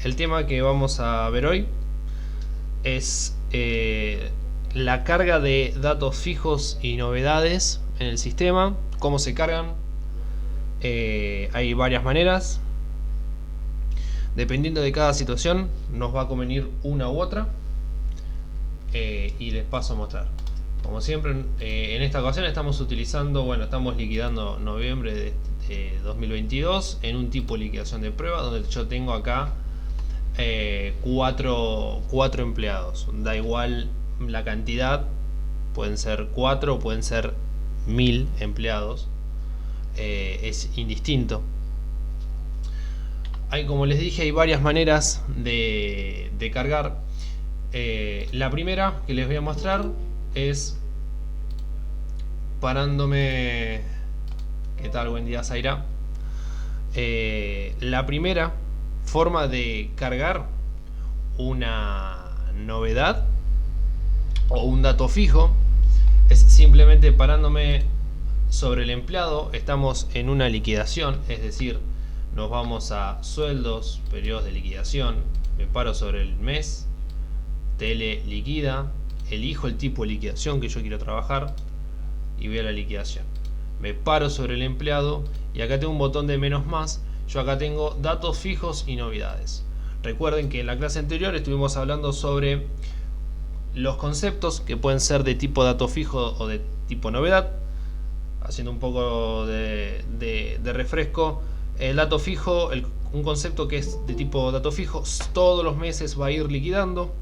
El tema que vamos a ver hoy es la carga de datos fijos y novedades en el sistema, cómo se cargan. Hay varias maneras. Dependiendo de cada situación, nos va a convenir una u otra. Y les paso a mostrar. Como siempre, en esta ocasión estamos utilizando, estamos liquidando noviembre de 2022 en un tipo de liquidación de prueba donde yo tengo acá cuatro empleados. Da igual la cantidad, pueden ser 4 o pueden ser 1000 empleados. Es indistinto. Como les dije, hay varias maneras de cargar. La primera que les voy a mostrar es parándome. ¿Qué tal? Buen día, Zaira. La primera forma de cargar una novedad o un dato fijo es simplemente parándome sobre el empleado. Estamos en una liquidación, es decir, nos vamos a sueldos, periodos de liquidación, me paro sobre el mes, TL liquida, elijo el tipo de liquidación que yo quiero trabajar y voy a la liquidación. Me paro sobre el empleado y acá tengo un botón de menos más. Yo acá tengo datos fijos y novedades. Recuerden que en la clase anterior estuvimos hablando sobre los conceptos que pueden ser de tipo dato fijo o de tipo novedad. Haciendo un poco de refresco, el dato fijo, un concepto que es de tipo dato fijo, todos los meses va a ir liquidando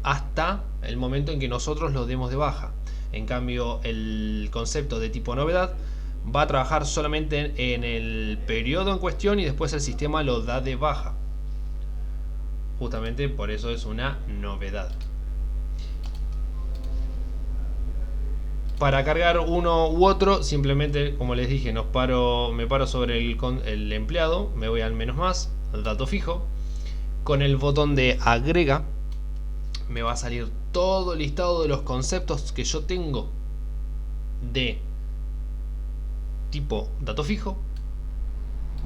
hasta el momento en que nosotros lo demos de baja. En cambio, el concepto de tipo novedad va a trabajar solamente en el periodo en cuestión y después el sistema lo da de baja. Justamente por eso es una novedad. Para cargar uno u otro, simplemente, como les dije, me paro sobre el empleado, me voy al menos más, al dato fijo. Con el botón de agrega, me va a salir todo el listado de los conceptos que yo tengo de tipo dato fijo.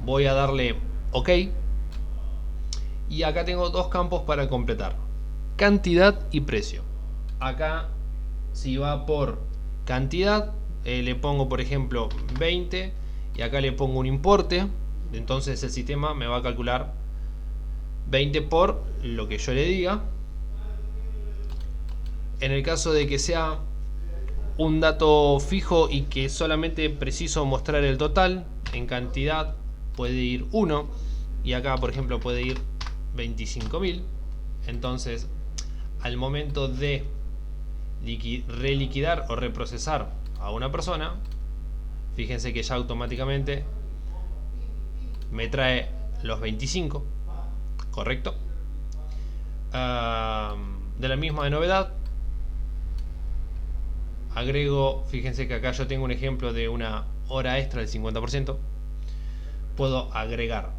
Voy a darle OK. Y acá tengo dos campos para completar: cantidad y precio. Acá, si va por cantidad, le pongo por ejemplo 20 y acá le pongo un importe. Entonces el sistema me va a calcular 20 por lo que yo le diga. En el caso de que sea un dato fijo y que solamente preciso mostrar el total, en cantidad puede ir 1 y acá por ejemplo puede ir 25.000. Entonces al momento de reliquidar o reprocesar a una persona, fíjense que ya automáticamente me trae los 25, correcto. De la misma de novedad, agrego, fíjense que acá yo tengo un ejemplo de una hora extra del 50%. Puedo agregar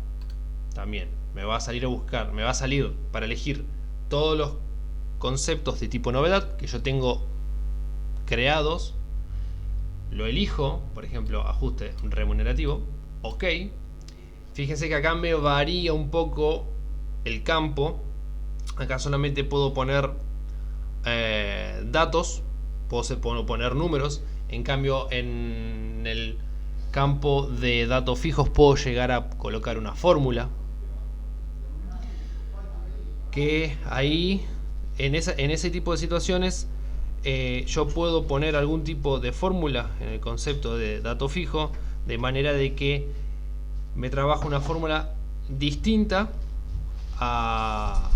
también, me va a salir a buscar, me va a salir para elegir todos los conceptos de tipo novedad que yo tengo creados. Lo elijo, por ejemplo, ajuste remunerativo, OK. Fíjense que acá me varía un poco el campo. Acá solamente puedo poner datos, puedo poner números. En cambio, en el campo de datos fijos puedo llegar a colocar una fórmula, que ahí en ese tipo de situaciones yo puedo poner algún tipo de fórmula en el concepto de dato fijo, de manera de que me trabaja una fórmula distinta a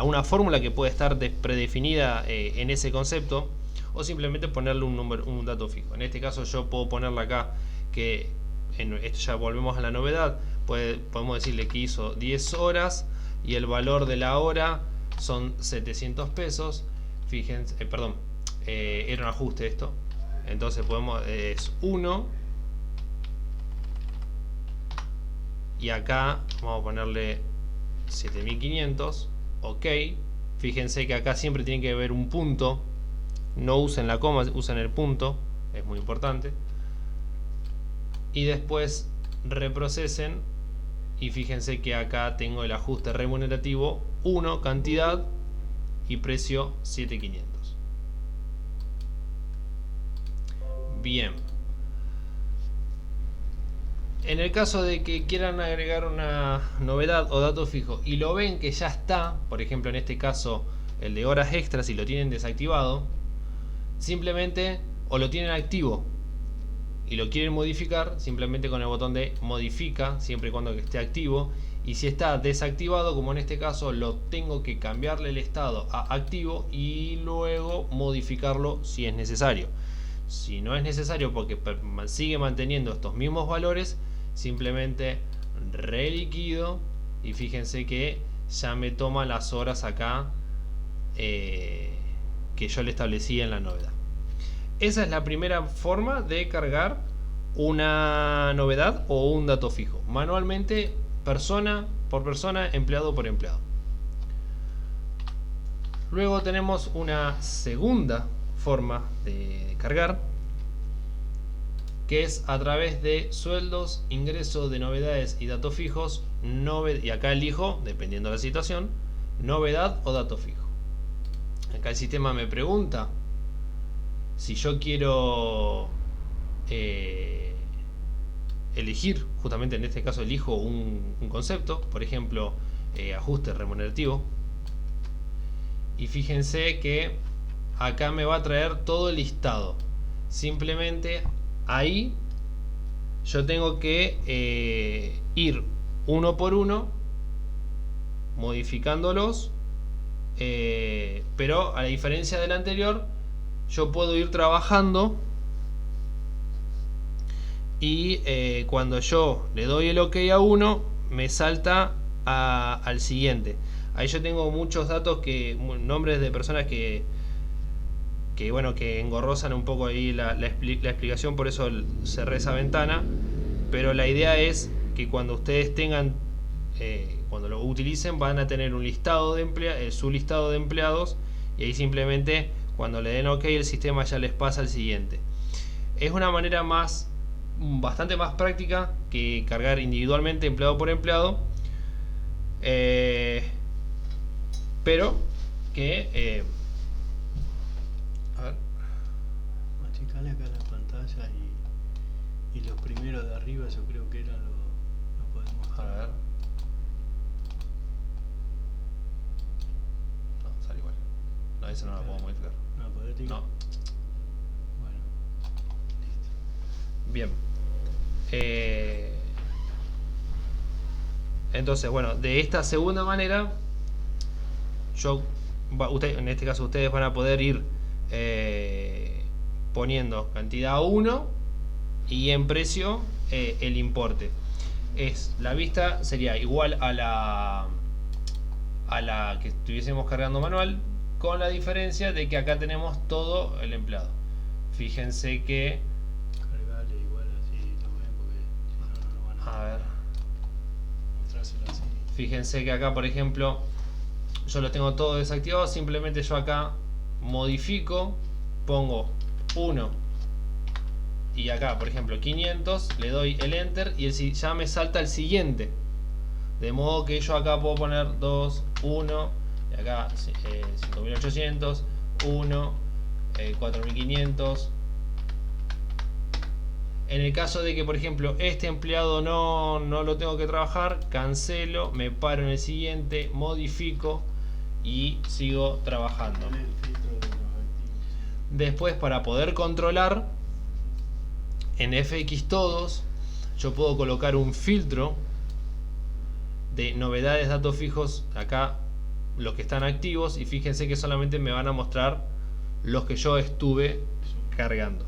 una fórmula que puede estar predefinida en ese concepto, o simplemente ponerle un dato fijo. En este caso yo puedo ponerle acá que esto, ya volvemos a la novedad, podemos decirle que hizo 10 horas y el valor de la hora son 700 pesos. Fíjense, era un ajuste esto. Entonces es 1 y acá vamos a ponerle 7500. OK. Fíjense que acá siempre tiene que haber un punto, no usen la coma, usen el punto, es muy importante. Y después reprocesen y fíjense que acá tengo el ajuste remunerativo 1, cantidad, y precio 7.500. Bien. En el caso de que quieran agregar una novedad o dato fijo y lo ven que ya está, por ejemplo en este caso el de horas extras, y lo tienen desactivado, simplemente, o lo tienen activo y lo quieren modificar, simplemente con el botón de modifica, siempre y cuando esté activo. Y si está desactivado, como en este caso, lo tengo que cambiarle el estado a activo y luego modificarlo si es necesario. Si no es necesario porque sigue manteniendo estos mismos valores, simplemente reliquido y fíjense que ya me toma las horas acá que yo le establecí en la novedad. Esa es la primera forma de cargar una novedad o un dato fijo manualmente, persona por persona, empleado por empleado. Luego tenemos una segunda forma de cargar, que es a través de sueldos, ingresos de novedades y datos fijos, y acá elijo, dependiendo de la situación, novedad o dato fijo. Acá el sistema me pregunta si yo quiero elegir, justamente en este caso elijo un concepto, por ejemplo, ajuste remunerativo, y fíjense que acá me va a traer todo el listado. Simplemente ahí yo tengo que ir uno por uno modificándolos, pero a la diferencia del anterior, yo puedo ir trabajando y cuando yo le doy el OK a uno, me salta al siguiente. Ahí yo tengo muchos datos, nombres de personas que engorrosan un poco ahí la explicación, por eso cerré esa ventana. Pero la idea es que cuando ustedes tengan, cuando lo utilicen, van a tener un listado de su listado de empleados, y ahí simplemente cuando le den OK el sistema ya les pasa al siguiente. Es una manera bastante más práctica que cargar individualmente empleado por empleado, pero que a ver, machicale acá la pantalla y los primeros de arriba yo creo que eran lo podemos a ver. No, sale igual. No, esa no la puedo modificar. ¿No la podés tirar? No. Bueno, listo. Bien. Entonces, bueno, de esta segunda manera, en este caso ustedes van a poder ir poniendo cantidad 1 y en precio el importe. La vista sería igual a la que estuviésemos cargando manual, con la diferencia de que acá tenemos todo el empleado. Fíjense que Cargale igual así lo ven, porque si no, no lo van a ver, mostrárselo así. fíjense que acá, por ejemplo, yo lo tengo todo desactivado. Simplemente yo acá modifico, pongo 1 y acá, por ejemplo, 500, le doy el enter y ya me salta el siguiente. De modo que yo acá puedo poner 2, 1, y acá 5800, 1, 4500. En el caso de que, por ejemplo, este empleado no lo tengo que trabajar, cancelo, me paro en el siguiente, modifico y sigo trabajando. El filtro de los activos. Después, para poder controlar, en FX todos, yo puedo colocar un filtro de novedades, datos fijos, acá los que están activos, y fíjense que solamente me van a mostrar los que yo estuve cargando.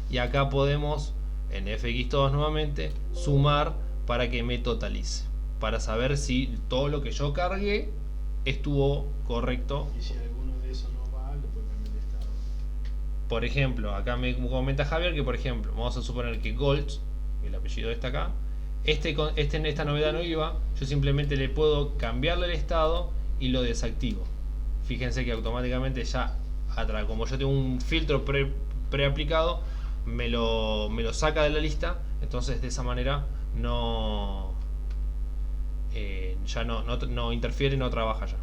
Y acá podemos, en FX todos nuevamente, sumar para que me totalice, para saber si todo lo que yo cargué estuvo correcto. Y si alguno de esos no va, lo puede cambiar de estado. Por ejemplo, acá me comenta Javier que, por ejemplo, vamos a suponer que Gold, el apellido está acá, en esta novedad no iba. Yo simplemente le puedo cambiarle el estado y lo desactivo. Fíjense que automáticamente ya, como yo tengo un filtro preaplicado, me lo saca de la lista. Entonces de esa manera no ya no interfiere, no trabaja ya.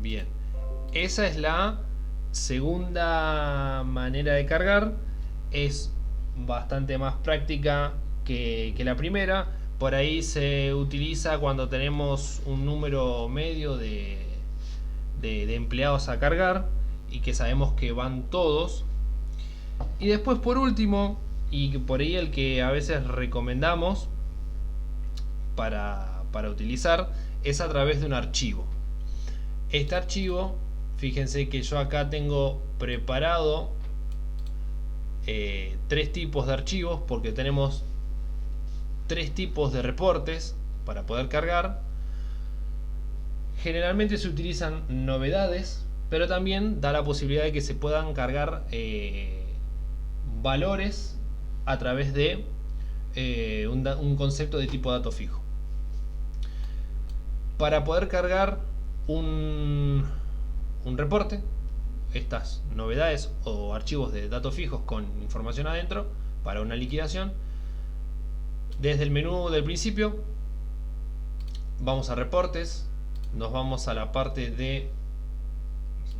Bien, esa es la segunda manera de cargar. Es bastante más práctica que la primera. Por ahí se utiliza cuando tenemos un número medio de empleados a cargar y que sabemos que van todos. Y después, por último, y por ahí el que a veces recomendamos para utilizar, es a través de un archivo. Este archivo, fíjense que yo acá tengo preparado 3 tipos de archivos, porque tenemos 3 tipos de reportes para poder cargar. Generalmente se utilizan novedades, pero también da la posibilidad de que se puedan cargar valores a través de un concepto de tipo dato fijo. Para poder cargar un reporte, estas novedades o archivos de datos fijos con información adentro para una liquidación, desde el menú del principio vamos a reportes, nos vamos a la parte de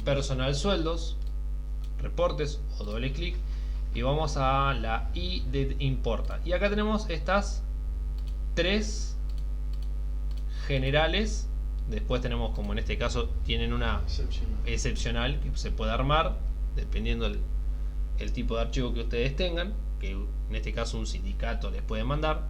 personal sueldos, reportes o doble clic y vamos a la I de importa. Y acá tenemos estas 3 generales. Después tenemos, como en este caso, tienen una excepcional que se puede armar dependiendo el tipo de archivo que ustedes tengan, que en este caso un sindicato les puede mandar.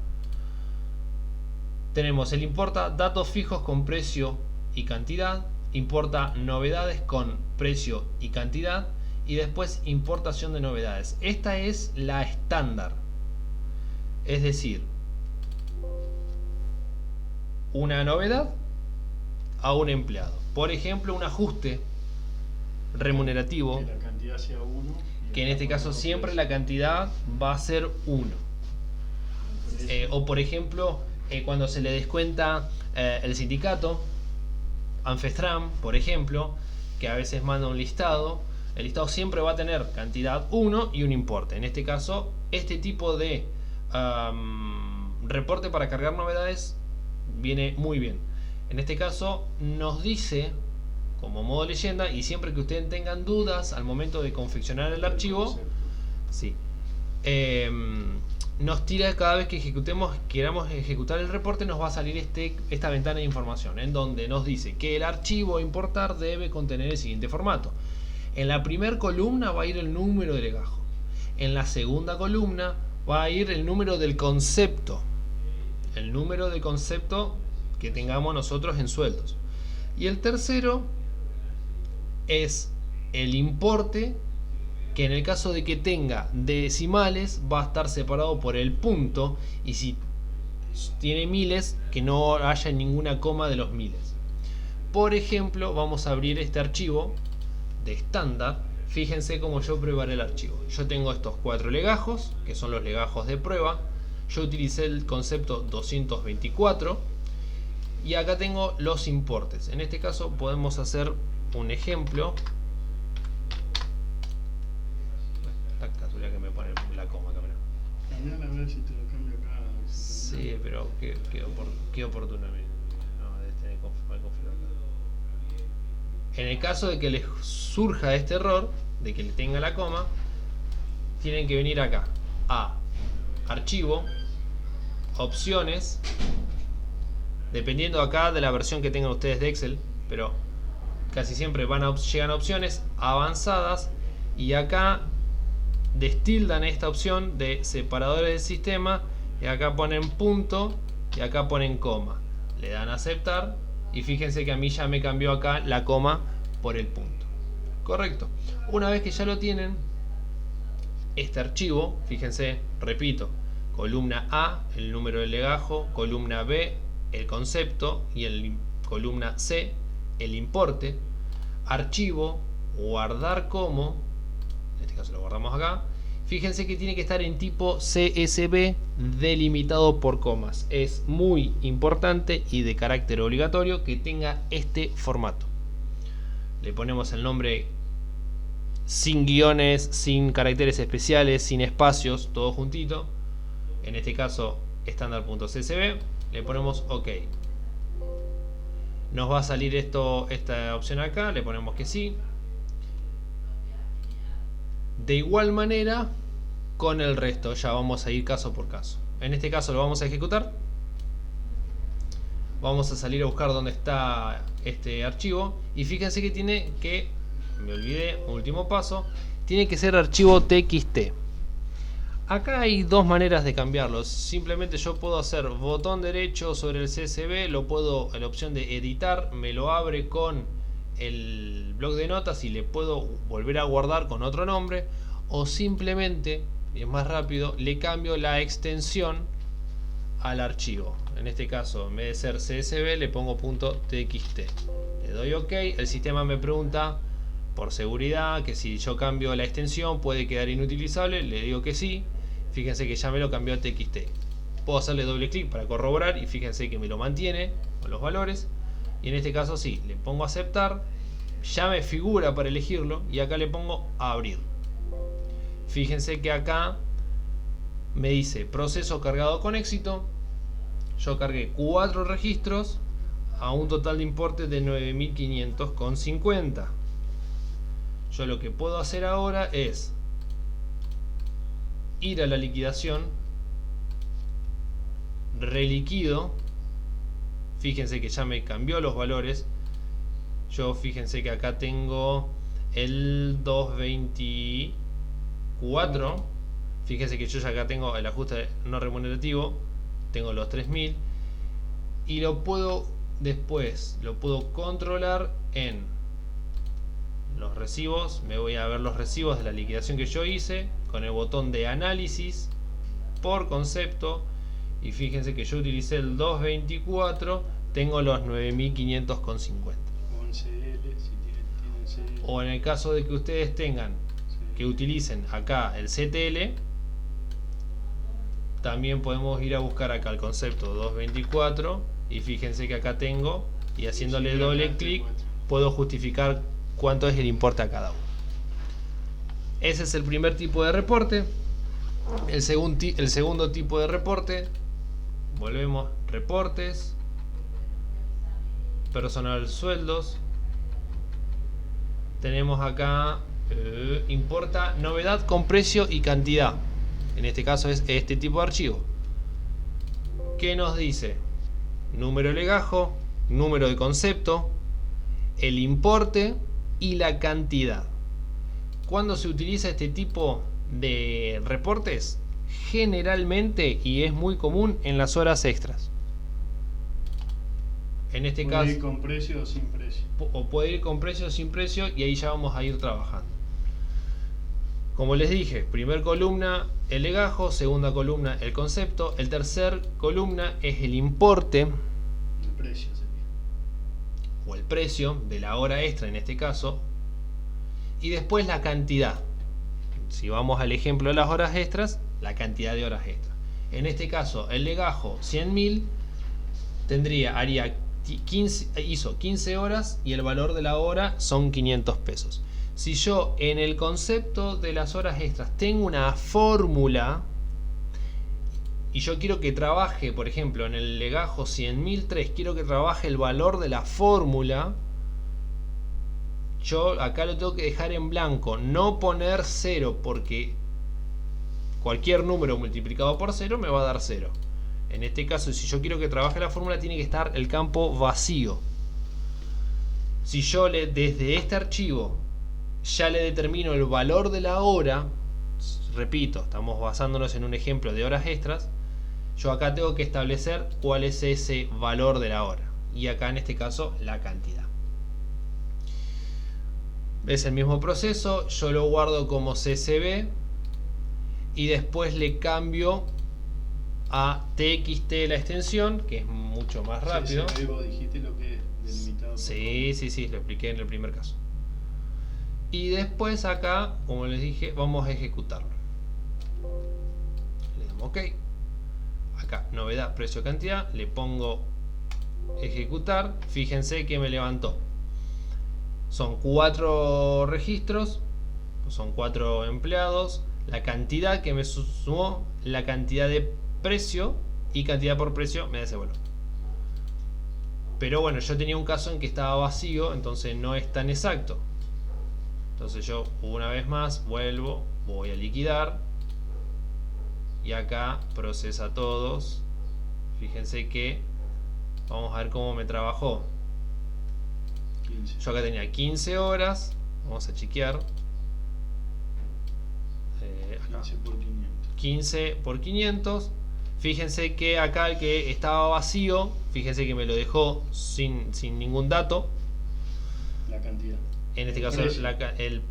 Tenemos el importa datos fijos con precio y cantidad, importa novedades con precio y cantidad, y después importación de novedades. Esta es la estándar, es decir, una novedad a un empleado. Por ejemplo, un ajuste remunerativo, que la cantidad sea 1, que en este caso siempre la cantidad va a ser 1. O por ejemplo, cuando se le descuenta el sindicato, Anfestram, por ejemplo, que a veces manda un listado, el listado siempre va a tener cantidad 1 y un importe. En este caso, este tipo de reporte para cargar novedades viene muy bien. En este caso nos dice como modo leyenda, y siempre que ustedes tengan dudas al momento de confeccionar el archivo, sí, nos tira cada vez que queramos ejecutar el reporte, nos va a salir esta ventana de información en donde nos dice que el archivo a importar debe contener el siguiente formato. En la primera columna va a ir el número de legajo, en la segunda columna va a ir el número del concepto, que tengamos nosotros en sueldos, y el tercero es el importe, que en el caso de que tenga decimales va a estar separado por el punto, y si tiene miles, que no haya ninguna coma de los miles. Por ejemplo, vamos a abrir este archivo de estándar. Fíjense cómo yo preparé el archivo. Yo tengo estos 4 legajos, que son los legajos de prueba. Yo utilicé el concepto 224 y acá tengo los importes. En este caso podemos hacer un ejemplo. La casualidad que me pone la coma acá. Cambiar a ver si te lo cambio acá. Sí, pero qué oportuno. No, debes tener mal configurado. En el caso de que les surja este error, de que le tenga la coma, tienen que venir acá a archivo, opciones, dependiendo acá de la versión que tengan ustedes de Excel, pero casi siempre llegan a opciones avanzadas, y acá destildan esta opción de separadores del sistema, y acá ponen punto y acá ponen coma, le dan a aceptar, y fíjense que a mí ya me cambió acá la coma por el punto. Correcto. Una vez que ya lo tienen, este archivo, fíjense, repito, columna A, el número del legajo, columna B, el concepto, y columna C, el importe, archivo, guardar como, en este caso lo guardamos acá. Fíjense que tiene que estar en tipo CSV delimitado por comas. Es muy importante y de carácter obligatorio que tenga este formato. Le ponemos el nombre sin guiones, sin caracteres especiales, sin espacios, todo juntito. En este caso estándar.csv, le ponemos OK. Nos va a salir esta opción acá, le ponemos que sí. De igual manera con el resto, ya vamos a ir caso por caso. En este caso lo vamos a ejecutar. Vamos a salir a buscar dónde está este archivo. Y fíjense que tiene que, me olvidé, último paso, tiene que ser archivo txt. Acá hay dos maneras de cambiarlo. Simplemente yo puedo hacer botón derecho sobre el CSV, lo puedo, en la opción de editar, me lo abre con el bloc de notas y le puedo volver a guardar con otro nombre, o simplemente, y es más rápido, le cambio la extensión al archivo. En este caso, en vez de ser CSV, le pongo .txt. Le doy OK. El sistema me pregunta por seguridad que si yo cambio la extensión puede quedar inutilizable. Le digo que sí. Fíjense que ya me lo cambió a txt. Puedo hacerle doble clic para corroborar y fíjense que me lo mantiene con los valores. Y en este caso sí, le pongo aceptar. Ya me figura para elegirlo y acá le pongo abrir. Fíjense que acá me dice proceso cargado con éxito. Yo cargué 4 registros a un total de importe de 9.500,50. Yo lo que puedo hacer ahora es ir a la liquidación, reliquido. Fíjense que ya me cambió los valores. Yo fíjense que acá tengo el 224. Fíjense que yo ya acá tengo el ajuste no remunerativo. Tengo los 3000. Y lo puedo después, lo puedo controlar en los recibos. Me voy a ver los recibos de la liquidación que yo hice con el botón de análisis por concepto. Y fíjense que yo utilicé el 224. Tengo los 9.500,50. O en el caso de que ustedes tengan que utilicen acá el CTL, también podemos ir a buscar acá el concepto 224 y fíjense que acá tengo, y haciéndole doble clic puedo justificar cuánto es el importe a cada uno. Ese es el primer tipo de reporte. El segundo tipo de reporte, volvemos, reportes, personal, sueldos. Tenemos acá importa novedad con precio y cantidad. En este caso es este tipo de archivo. ¿Qué nos dice? Número de legajo, número de concepto, el importe y la cantidad. ¿Cuándo se utiliza este tipo de reportes? Generalmente, y es muy común, en las horas extras. En este caso, puede ir con precio o sin precio. O puede ir con precio o sin precio, y ahí ya vamos a ir trabajando. Como les dije, primer columna el legajo, segunda columna el concepto, el tercer columna es el importe, El precio sería. o el precio de la hora extra en este caso, y después la cantidad. Si vamos al ejemplo de las horas extras, la cantidad de horas extras. En este caso, el legajo 100.000 haría 15, hizo 15 horas y el valor de la hora son 500 pesos. Si yo en el concepto de las horas extras tengo una fórmula y yo quiero que trabaje, por ejemplo, en el legajo 100.003, quiero que trabaje el valor de la fórmula, yo acá lo tengo que dejar en blanco, no poner 0, porque cualquier número multiplicado por 0 me va a dar 0. En este caso, si yo quiero que trabaje la fórmula, tiene que estar el campo vacío. Si yo desde este archivo ya le determino el valor de la hora, repito, estamos basándonos en un ejemplo de horas extras, yo acá tengo que establecer cuál es ese valor de la hora, y acá en este caso la cantidad. Es el mismo proceso, yo lo guardo como CSV y después le cambio a TXT la extensión, que es mucho más rápido. Sí, vos dijiste lo que es delimitado. Sí, lo expliqué en el primer caso. Y después acá, como les dije, vamos a ejecutarlo. Le damos OK. Acá, novedad, precio, cantidad. Le pongo ejecutar. Fíjense que me levantó. Son 4 registros. Son 4 empleados. La cantidad que me sumó, la cantidad de precio y cantidad por precio me da ese valor. Pero bueno, yo tenía un caso en que estaba vacío, entonces no es tan exacto. Entonces yo una vez más vuelvo, voy a liquidar y acá procesa todos. Fíjense que vamos a ver cómo me trabajó. 15. Yo acá tenía 15 horas, vamos a chequear. Acá. 15 por 500. 15 por 500. Fíjense que acá el que estaba vacío, fíjense que me lo dejó sin ningún dato. La cantidad. En este caso precio. el El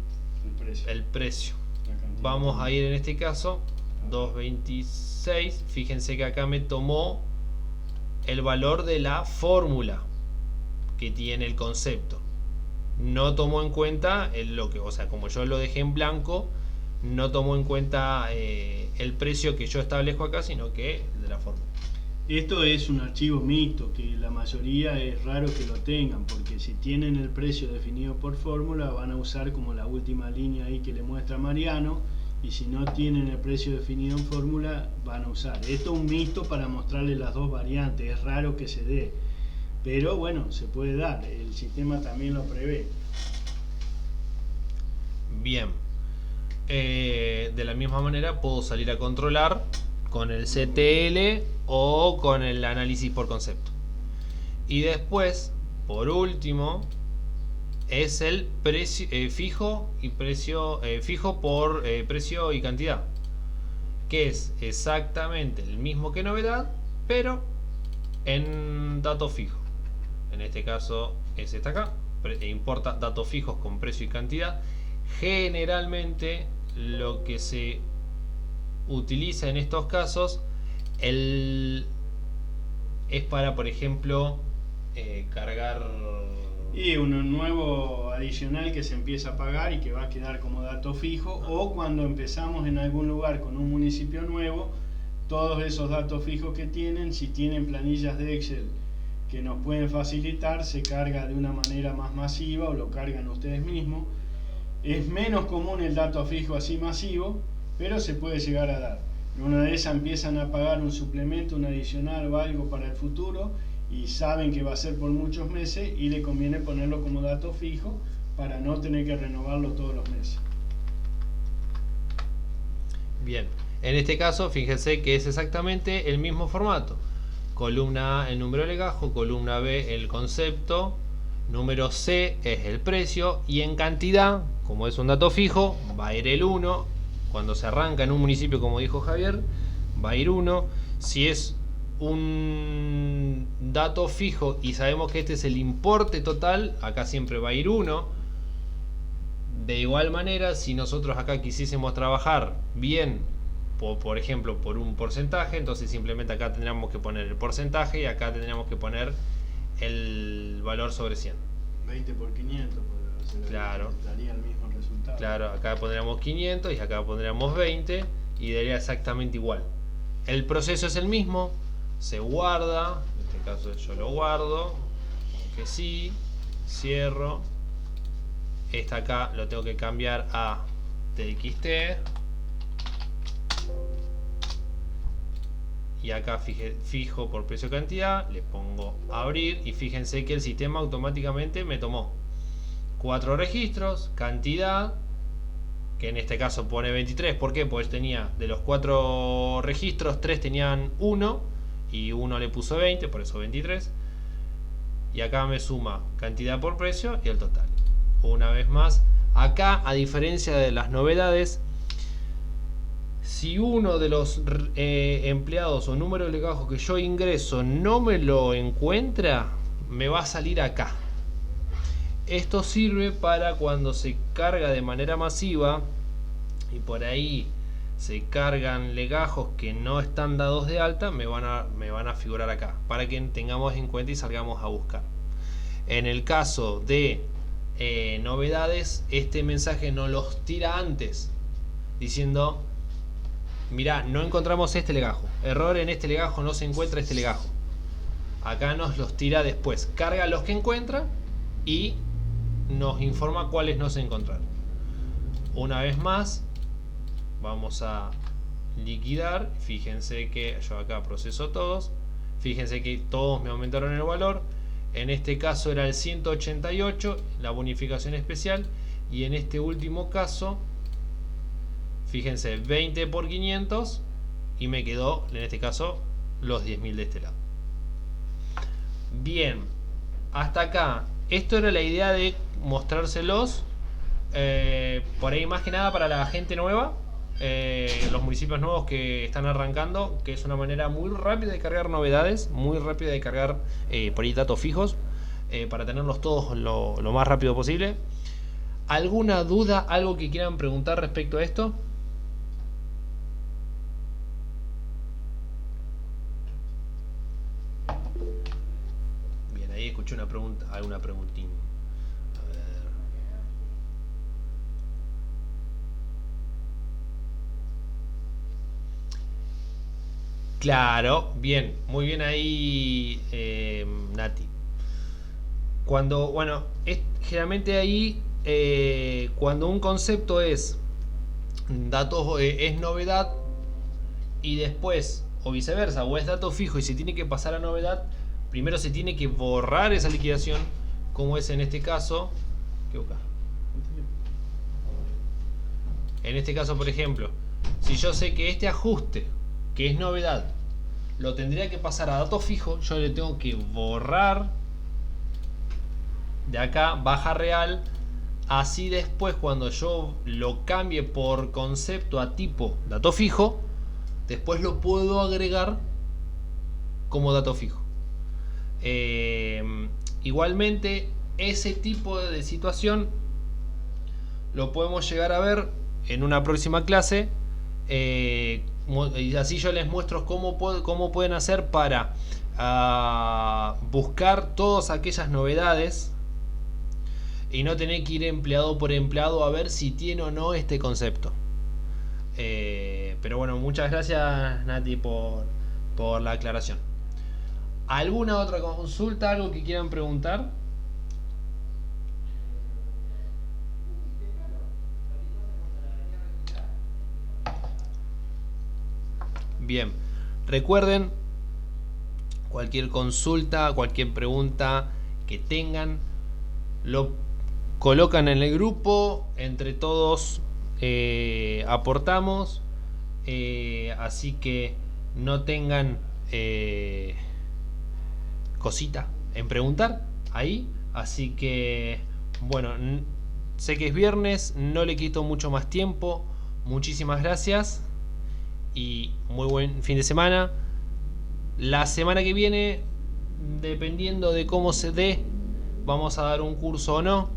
precio. precio. La cantidad. Vamos a ir en este caso 2.26. Fíjense que acá me tomó el valor de la fórmula que tiene el concepto. No tomó en cuenta o sea, como yo lo dejé en blanco, no tomó en cuenta el precio que yo establezco acá, sino que el de la fórmula. Esto es un archivo mixto, que la mayoría es raro que lo tengan, porque si tienen el precio definido por fórmula, van a usar como la última línea ahí que le muestra Mariano, y si no tienen el precio definido en fórmula, van a usar. Esto es un mixto para mostrarle las dos variantes, es raro que se dé, pero bueno, se puede dar, el sistema también lo prevé. Bien. De la misma manera puedo salir a controlar con el CTL o con el análisis por concepto. Y después, por último, es el precio fijo y precio fijo por precio y cantidad, que es exactamente el mismo que novedad, pero en dato fijo. En este caso es esta acá, importa datos fijos con precio y cantidad. Generalmente lo que se utiliza en estos casos es para, por ejemplo, cargar Y uno nuevo adicional que se empieza a pagar y que va a quedar como dato fijo, o cuando empezamos en algún lugar con un municipio nuevo, todos esos datos fijos que tienen, si tienen planillas de Excel que nos pueden facilitar, se carga de una manera más masiva o lo cargan ustedes mismos. Es menos común el dato fijo así masivo, pero se puede llegar a dar. En una de esas empiezan a pagar un suplemento, un adicional o algo para el futuro, y saben que va a ser por muchos meses y le conviene ponerlo como dato fijo para no tener que renovarlo todos los meses. Bien, en este caso fíjense que es exactamente el mismo formato. Columna A el número de legajo, columna B el concepto, número C es el precio, y en cantidad, como es un dato fijo, va a ir el 1. Cuando se arranca en un municipio, como dijo Javier, va a ir 1. Si es un dato fijo y sabemos que este es el importe total, acá siempre va a ir 1. De igual manera, si nosotros acá quisiésemos trabajar bien, por ejemplo, por un porcentaje, entonces simplemente acá tendríamos que poner el porcentaje y acá tendríamos que poner el valor sobre 100. 20 por 500, Claro. daría el mismo resultado. Claro, acá pondríamos 500 y acá pondríamos 20 y daría exactamente igual. El proceso es el mismo, se guarda, en este caso yo lo guardo, que sí, cierro. Esta acá lo tengo que cambiar a TXT. Y acá fijo por precio cantidad, le pongo abrir y fíjense que el sistema automáticamente me tomó 4 registros, cantidad, que en este caso pone 23. ¿Por qué? Pues tenía de los 4 registros, 3 tenían 1 y 1 le puso 20, por eso 23. Y acá me suma cantidad por precio y el total. Una vez más, acá, a diferencia de las novedades, si uno de los empleados o número de legajo que yo ingreso no me lo encuentra, me va a salir acá. Esto sirve para cuando se carga de manera masiva y por ahí se cargan legajos que no están dados de alta, me van a figurar acá, para que tengamos en cuenta y salgamos a buscar. En el caso de novedades, este mensaje nos los tira antes, diciendo: mirá, no encontramos este legajo, error en este legajo, no se encuentra este legajo. Acá nos los tira después, carga los que encuentra y nos informa cuáles no se encontraron. Una vez más, vamos a liquidar. Fíjense que yo acá proceso todos. Fíjense que todos me aumentaron el valor. En este caso era el 188, la bonificación especial. Y en este último caso, fíjense, 20 por 500. Y me quedó, en este caso, los 10.000 de este lado. Bien, hasta acá. Esto era la idea de mostrárselos. Por ahí más que nada para la gente nueva. Los municipios nuevos que están arrancando, que es una manera muy rápida de cargar novedades, muy rápida de cargar por ahí datos fijos, para tenerlos todos lo más rápido posible. ¿Alguna duda, algo que quieran preguntar respecto a esto? Bien, ahí escuché una pregunta, alguna preguntín. A ver. Claro, bien, muy bien ahí, Nati. Cuando, bueno, generalmente ahí, cuando un concepto es datos, es novedad, y después, o viceversa, o es dato fijo y se tiene que pasar a novedad, primero se tiene que borrar esa liquidación, como es en este caso. ¿Qué buscar? En este caso, por ejemplo, si yo sé que este ajuste, que es novedad, lo tendría que pasar a dato fijo, yo le tengo que borrar de acá, baja real. Así después, cuando yo lo cambie por concepto a tipo dato fijo, después lo puedo agregar como dato fijo. Igualmente, ese tipo de situación lo podemos llegar a ver en una próxima clase. Y así yo les muestro cómo pueden hacer para buscar todas aquellas novedades y no tener que ir empleado por empleado a ver si tiene o no este concepto. Pero bueno, muchas gracias, Nati, por la aclaración. ¿Alguna otra consulta? ¿Algo que quieran preguntar? Bien, recuerden, cualquier consulta, cualquier pregunta que tengan, lo colocan en el grupo, entre todos aportamos, así que no tengan cosita en preguntar ahí. Así que bueno, sé que es viernes, no le quito mucho más tiempo. Muchísimas gracias y muy buen fin de semana. La semana que viene, dependiendo de cómo se dé, vamos a dar un curso o no.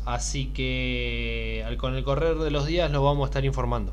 Así que con el correr de los días los vamos a estar informando.